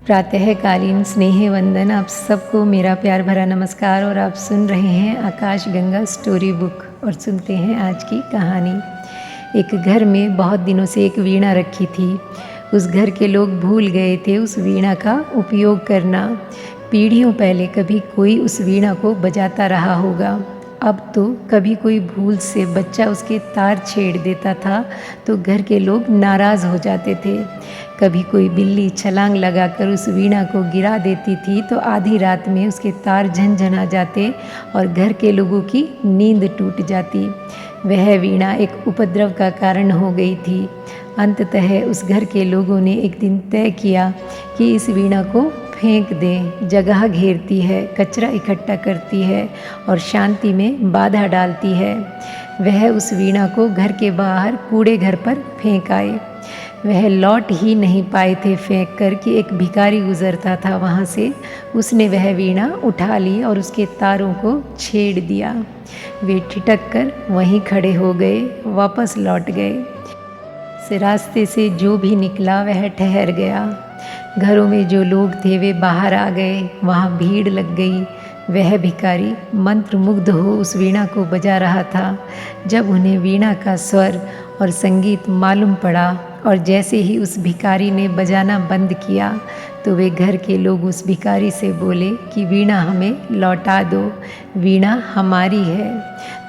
प्रातःकालीन स्नेह वंदन। आप सबको मेरा प्यार भरा नमस्कार। और आप सुन रहे हैं आकाश गंगा स्टोरी बुक और सुनते हैं आज की कहानी। एक घर में बहुत दिनों से एक वीणा रखी थी। उस घर के लोग भूल गए थे उस वीणा का उपयोग करना। पीढ़ियों पहले कभी कोई उस वीणा को बजाता रहा होगा। अब तो कभी कोई भूल से बच्चा उसके तार छेड़ देता था तो घर के लोग नाराज़ हो जाते थे। कभी कोई बिल्ली छलांग लगाकर उस वीणा को गिरा देती थी तो आधी रात में उसके तार झनझना जाते और घर के लोगों की नींद टूट जाती। वह वीणा एक उपद्रव का कारण हो गई थी। अंततः उस घर के लोगों ने एक दिन तय किया कि इस वीणा को फेंक दें। जगह घेरती है, कचरा इकट्ठा करती है और शांति में बाधा डालती है। वह उस वीणा को घर के बाहर कूड़े घर पर फेंक आए। वह लौट ही नहीं पाए थे फेंक कर कि एक भिखारी गुजरता था वहाँ से। उसने वह वीणा उठा ली और उसके तारों को छेड़ दिया। वे ठिठक कर वहीं खड़े हो गए, वापस लौट गए। इस रास्ते से जो भी निकला वह ठहर गया। घरों में जो लोग थे वे बाहर आ गए, वहाँ भीड़ लग गई। वह भिखारी मंत्रमुग्ध हो उस वीणा को बजा रहा था। जब उन्हें वीणा का स्वर और संगीत मालूम पड़ा और जैसे ही उस भिखारी ने बजाना बंद किया तो वे घर के लोग उस भिखारी से बोले कि वीणा हमें लौटा दो, वीणा हमारी है।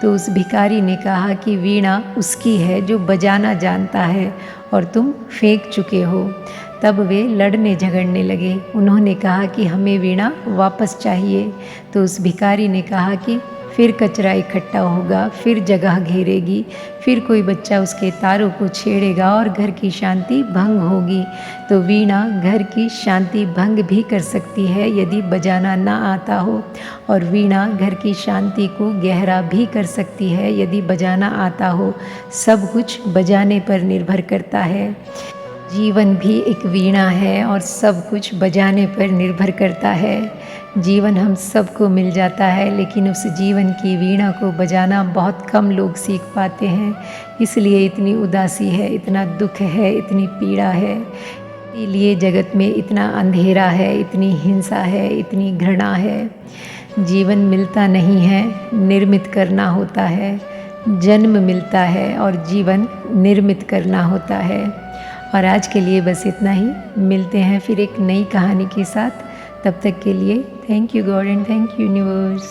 तो उस भिखारी ने कहा कि वीणा उसकी है जो बजाना जानता है और तुम फेंक चुके हो। तब वे लड़ने झगड़ने लगे। उन्होंने कहा कि हमें वीणा वापस चाहिए। तो उस भिखारी ने कहा कि फिर कचरा इकट्ठा होगा, फिर जगह घेरेगी, फिर कोई बच्चा उसके तारों को छेड़ेगा और घर की शांति भंग होगी। तो वीणा घर की शांति भंग भी कर सकती है यदि बजाना ना आता हो, और वीणा घर की शांति को गहरा भी कर सकती है यदि बजाना आता हो। सब कुछ बजाने पर निर्भर करता है। जीवन भी एक वीणा है और सब कुछ बजाने पर निर्भर करता है। जीवन हम सबको मिल जाता है, लेकिन उस जीवन की वीणा को बजाना बहुत कम लोग सीख पाते हैं। इसलिए इतनी उदासी है, इतना दुख है, इतनी पीड़ा है। इसीलिए जगत में इतना अंधेरा है, इतनी हिंसा है, इतनी घृणा है। जीवन मिलता नहीं है, निर्मित करना होता है। जन्म मिलता है और जीवन निर्मित करना होता है। और आज के लिए बस इतना ही। मिलते हैं फिर एक नई कहानी के साथ। तब तक के लिए thank you God and thank you universe.